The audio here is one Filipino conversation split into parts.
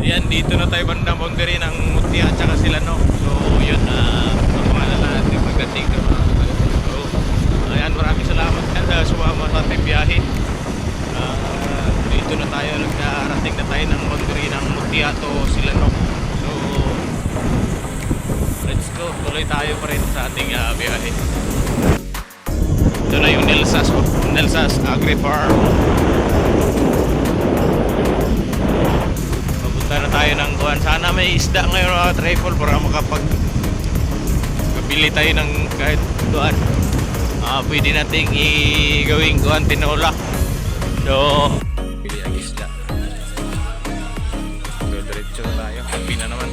Yan, dito na tayo bandang boundary ng Mutia at saka sila, no. So yun, abangan na natin pagdating ng mga kapatid. So ayan, maraming salamat sa sumama sa ating biyahe. Dito na tayo, nagkarating na tayo ng boundary ng Mutia to sila, no. So let's go, tuloy tayo pa rin sa ating biyahe. Ito na yung Nelsas Agri Farm. Papunta na tayo ng kuhan. Sana may isda ngayon mga tripod para kapili tayo ng kahit kuhan. Pwede nating gawing kuhan tinola. So pili ang isda. So diretso na tayo. Happy na naman.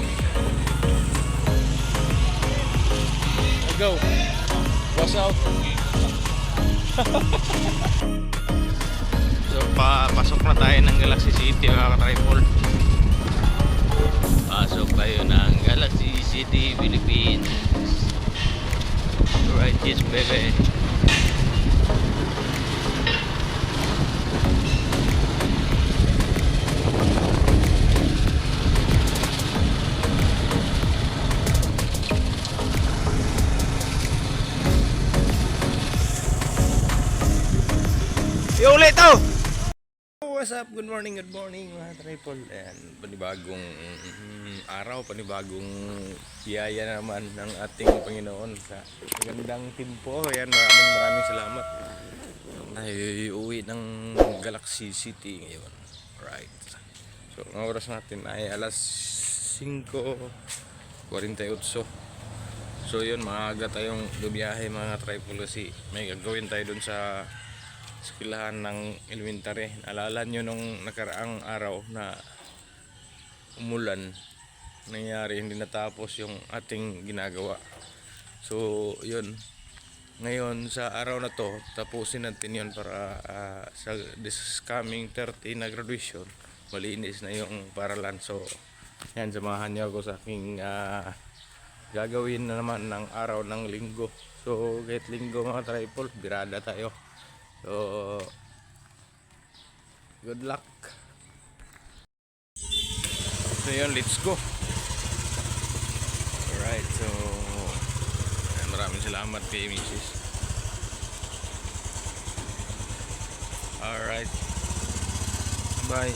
Let's go. What's up? So pasok na tayo ng Galaxy City mga ka-tripod. Pasok tayo ng Galaxy City, Philippines. Alright, yes baby. Yo, ulit to! What's up? Good morning mga tripod. And panibagong araw, panibagong biyaya naman ng ating Panginoon sa magandang timpo. Ayan, maraming salamat. Tayo uwi ng Galaxy City ngayon. Right. So, ang oras natin ay alas 5:48. So yun, maaga tayong lumiyahe mga tripod kasi may gagawin tayo dun sa eskwelahan ng elementary. Alala nyo nung nakaraang araw na umulan, nangyari hindi natapos yung ating ginagawa. So yun, ngayon sa araw na to tapusin natin yun para sa this coming 30 na graduation malinis na yung paralan. So yan, samahan nyo ako sa aking gagawin na naman ng araw ng linggo. So kahit linggo mga tripod, birada tayo. So good luck. So yun, let's go. Alright, so maraming salamat kay Mrs. Alright, bye.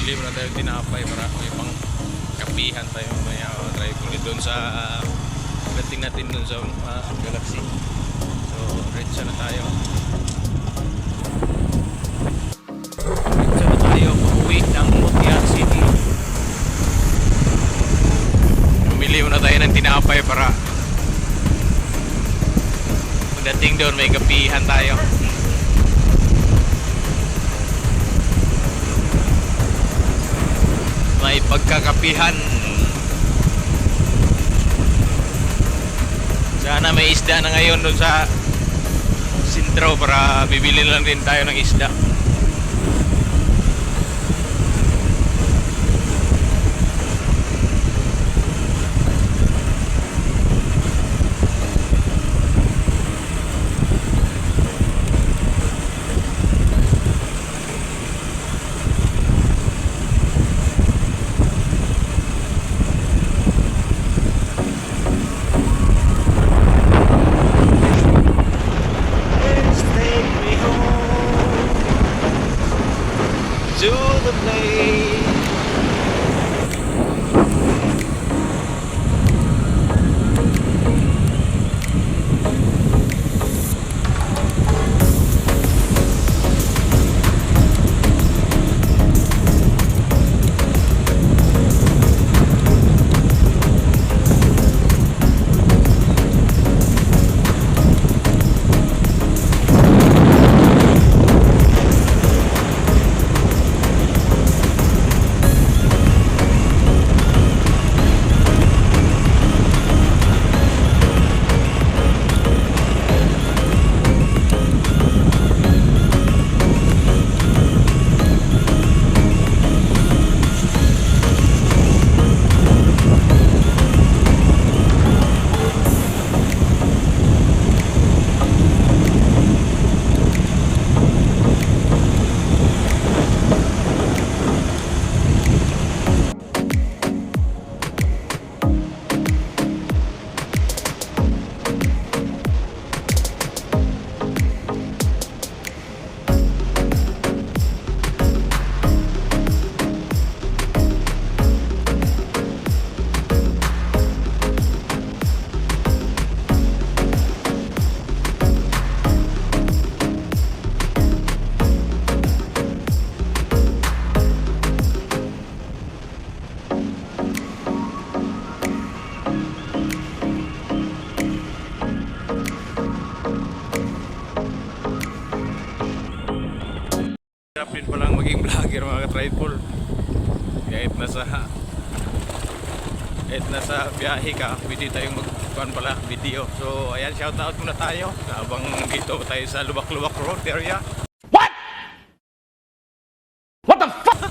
bili muna tayo tinapay para may pang kapihan tayo maya tripod doon sa dating natin doon sa Galaxy. So reach na tayo. Reach na tayo pauwi ng Mutya City. Bumili muna tayo ng tinapay para pagdating doon may kapihan tayo. May pagkakapihan. Sana may isda na ngayon doon sa sentro para bibili lang din tayo ng isda. To the place. Hirap din palang maging vlogger mga ka-tripod. Kahit nasa biyahe ka, pwede tayong magkuhan pala video. So ayan, shoutout muna tayo habang dito tayo sa Lubak-Lubak Road area. What the fuck?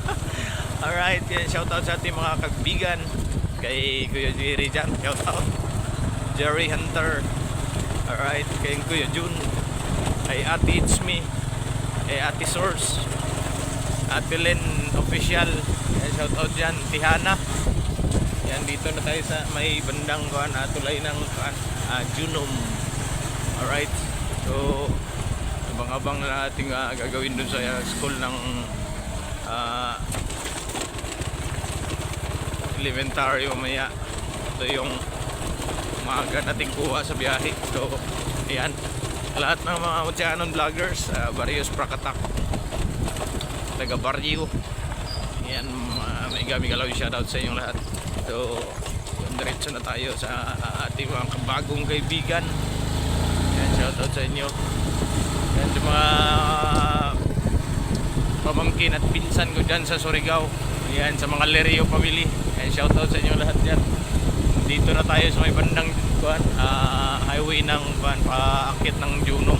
Alright, yan, shoutout sa ating mga kaibigan. Kay Kuya Jerry dyan, shoutout. Jerry Hunter. Alright, kay Kuya Jun. Kay Ate It's Me. Kay Ate Source. Ate Len Official. Shoutout dyan, Tihana. Yan, dito na tayo sa may bandang tulay ng Junom. Alright, so abang-abang na natin gagawin dun sa school ng elementary mamaya. Ito yung maaga nating kuha sa biyahe. So ayan, lahat ng mga Mutyanon vloggers, Barrios Prakatak, taga Barrio, yan, may galaw yung shoutout sa inyong lahat. So diretso na tayo sa ating mga bagong kaibigan. Yan, shoutout sa inyo. Yan, sa mga pamangkin at pinsan ko dyan sa Surigao. Yan, sa mga Lerio family. Yan, shoutout sa inyo lahat dyan. Dito na tayo sa may bandang highway ng paakit ng Juno.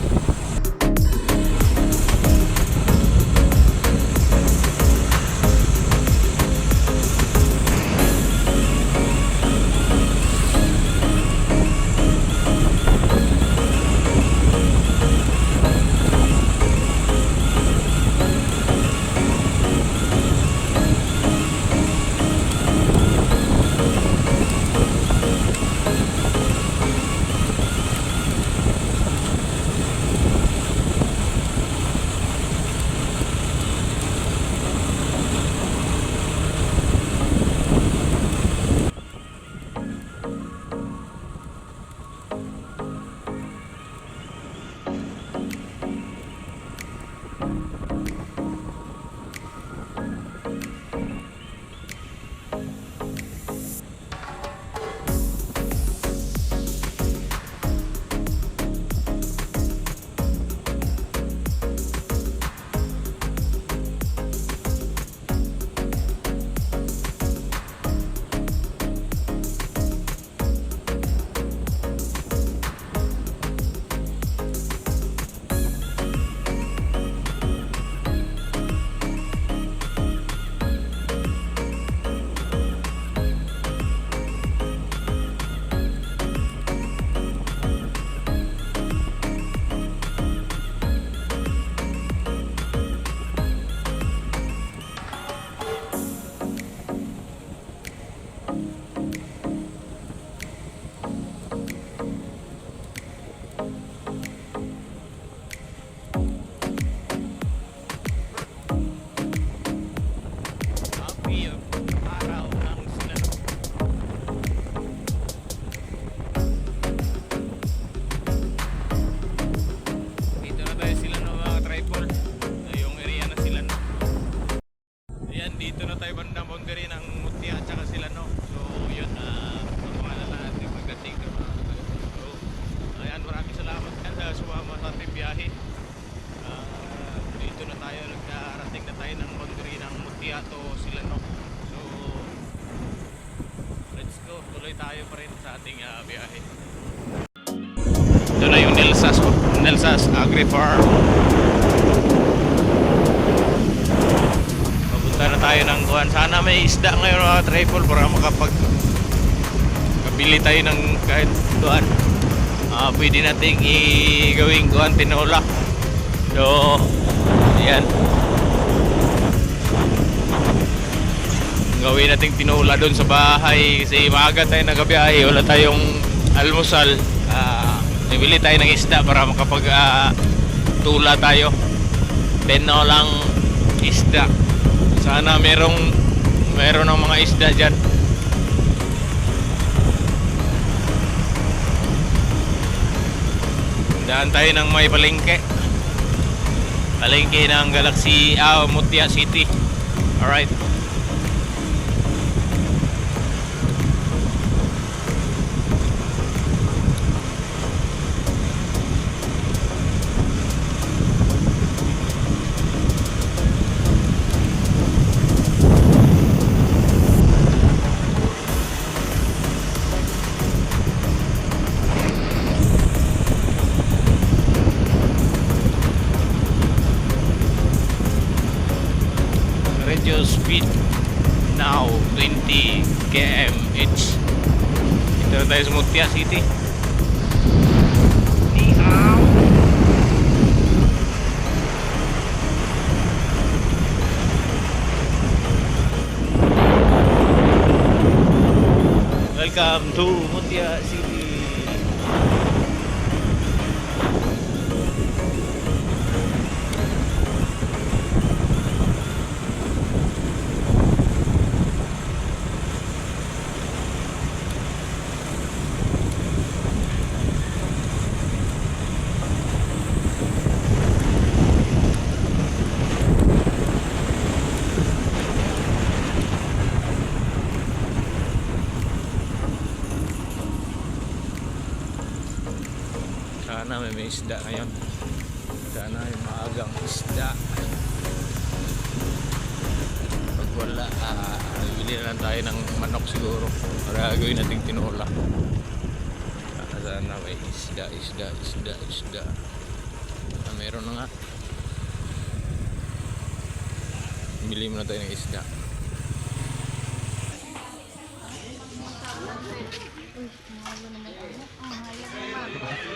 view araw ng Silano. Dito na tayo Silano mga tripod. Yung area na Silano. Ayan, dito na tayo bandang boundary ng Mutia at saka Silano. So yun, matumanan na natin pagdating doon mga tripod. So ayan, maraming salamat yan sa sumama sa ating biyahe. Dito na tayo, nagkarating na tayo ng boundary ng Mutia to Silano. So let's go, tuloy tayo pa rin sa ating biyahe. Ito na yung Nelsas Agri Farm. Papunta na tayo ng kuhan. Sana may isda ngayon mga tripod para makapili tayo ng kahit kuhan. Pwede nating gawing kuhan tinola. So yan, gawin nating tinola doon sa bahay kasi maaga tayo nagabiyahe, wala tayong almusal. Bibili tayo ng isda para makapag tula tayo. Tinolang isda. Sana meron ng mga isda dyan. Daan tayo ng may palengke ng Galaxy Mutia City. Alright. Radio speed now 20 km/h. Ito na tayo sa Mutia City. Ni hao. Welcome to Mutia City. Sana may isda ngayon. Sana yung maagang isda. Pag wala, bibili na lang tayo ng manok siguro para gawin nating tinola. Sana may isda. Meron na nga. Bili muna tayo ng isda.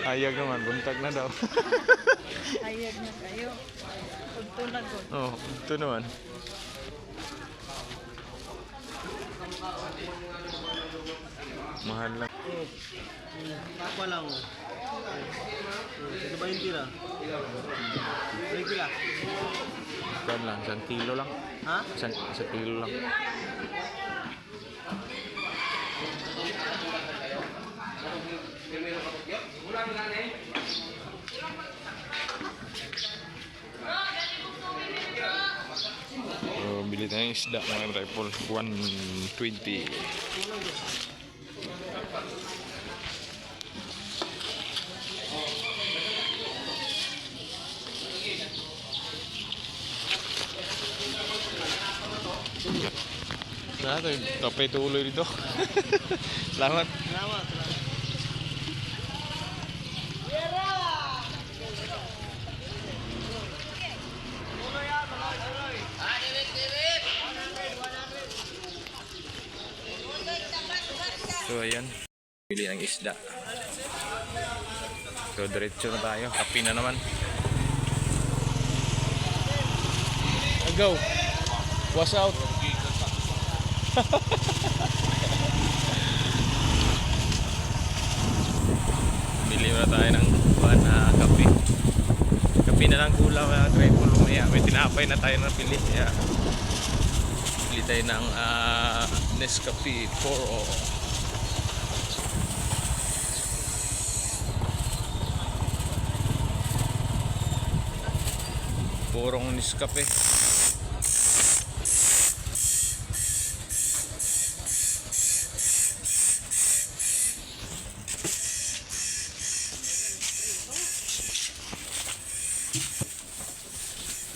Hayag naman, buntag na daw. Hayag na kayo. Pagtunag ko. Oh, ito naman. Mahal lang. Apa lang. Sa 20 lang. 20 lang. Kan lang, 1 kilo lang. Ha? 1 kilo lang. So, bili tayong isda mga tripod, 120. Sana tayo kapay tuloy dito. Salamat. Salamat. So ayan, bili ng isda. So diretso na tayo, kape na naman. Go! Wash out! Bili na tayo ng kape. Kape na lang kulang mga tripod. May tinapay na tayo na pili. Yeah. Bili tayo ng Nescafe Puro. Purong Nescafe.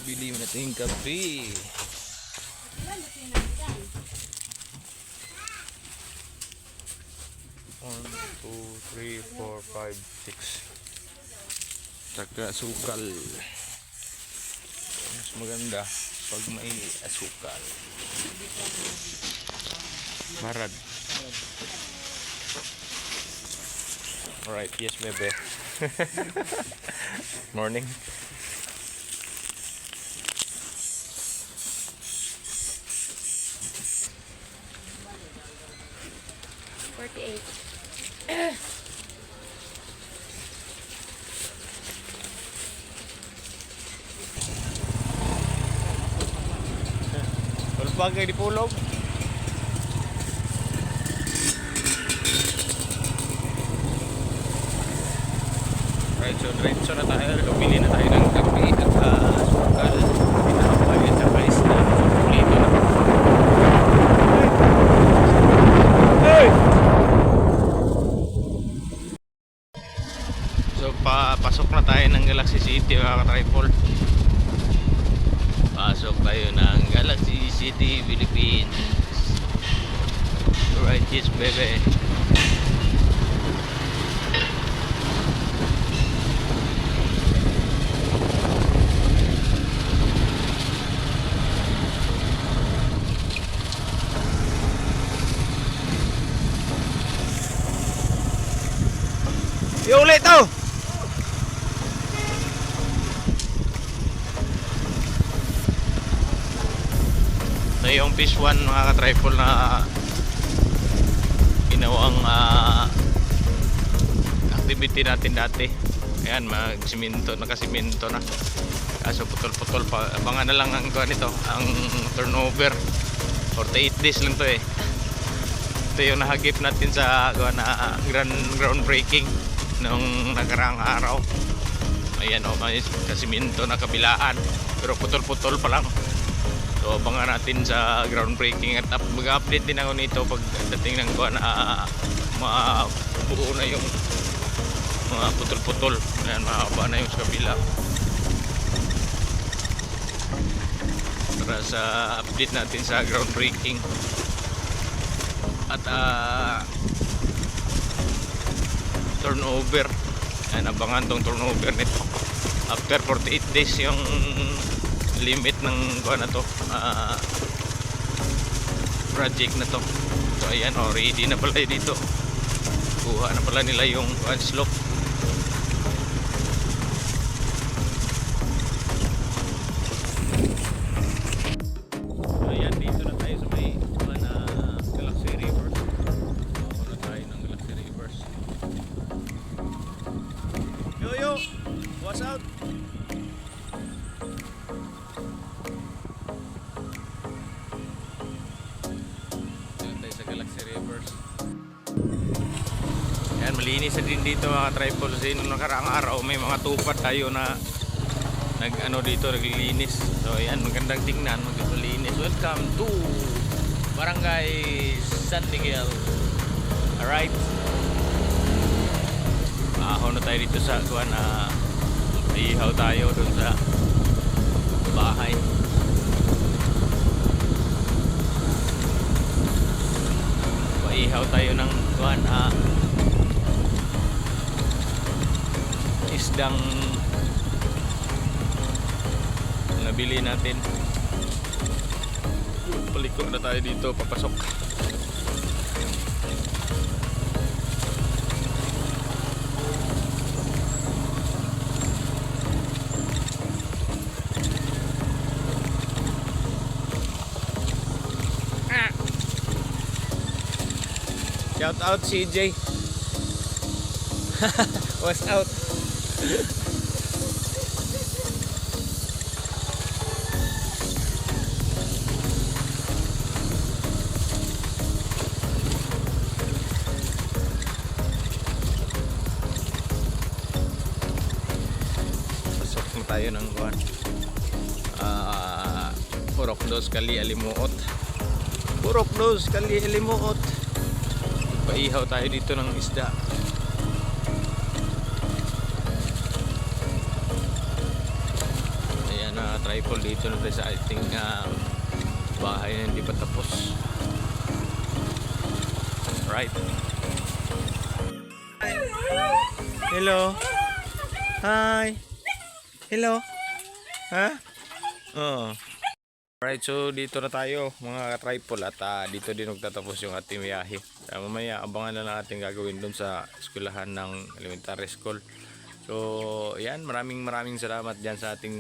Bili mo natin yung kape. One, two, three, four, five, six. Saka asukal. Mas maganda pag may asukal. Marad. Alright, yes, bebe. Morning. Wala bagay di pulog. Right, so diretso na tayo. Lumili na tayo ng kape at asukal. Pinakabayad sa price na chocolate na. So papasok na tayo ng Galaxy City mga ka-tripod. Pasok tayo ng Galaxy City, Philippines. Alright, yes baby. Yo ulit to! Ito yung fish 1 mga ka-tripod na ginawang activity natin dati. Ayan, magsiminto, nakasiminto na. Kaso putol-putol pa. Abangan na lang ang nito, ang turnover. 48 days lang to eh. Ito yung nahagip natin sa groundbreaking nung nakaraang araw. Ayan o, may kasiminto na kabilaan. Pero putol-putol pa lang. So abangan natin sa groundbreaking at mag-update din ako nito pagdating ng mabuo na yung mga putol-putol. Ayan, mahaba na yung sa kabila. Para sa update natin sa groundbreaking. At turnover. Ayan, abangan tong turnover nito. After 48 days yung limit ng project na to. So ayan, ready na pala dito. Kuha na pala nila yung slope. So ayan, dito na tayo sa may Galaxy Rivers. So na tayo ng Galaxy Rivers. Yo, what's up? Yan, malinis na din dito mga tripod. Kasi nung nakaraang araw may mga tupat tayo na naglilinis. So yan, magandang tingnan, maglinis. Welcome to Barangay San Miguel. Alright, ahoy na tayo dito sa ihaw tayo dun sa bahay. Ihaw tayo ng isdang nabili natin. Paliko na tayo dito, papasok. Shout out CJ. What's out? tayo ng kuwan. Purok dos kali alimuot. Purok dos kali alimuot. Paihaw tayo dito ng isda. Ayan na tripod dito na tayo sa ating bahay na hindi pa tapos. Right. Hello. Hi. Hello. Ha? Oh. Right, so dito na tayo mga tripod at dito din magtatapos yung ating biyahe. Mamaya abangan na lang ating gagawin doon sa eskwelahan ng elementary school. So, yan, maraming salamat dyan sa ating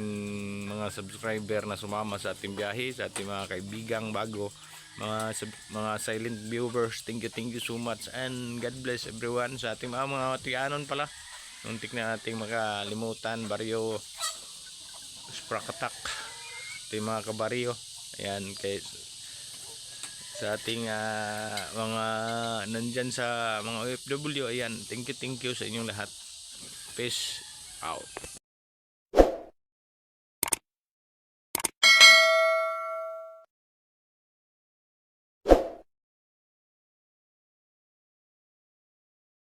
mga subscriber na sumama sa ating biyahe, sa ating mga kaibigang bago, mga silent viewers. Thank you so much and God bless everyone. Sa ating mga tianon pala, muntik na ating makalimutan, Baryo Sprakatak, ating mga kabaryo. Ayan, kay sa ating mga nandyan sa mga OFW, ayan, thank you sa inyong lahat. Peace out.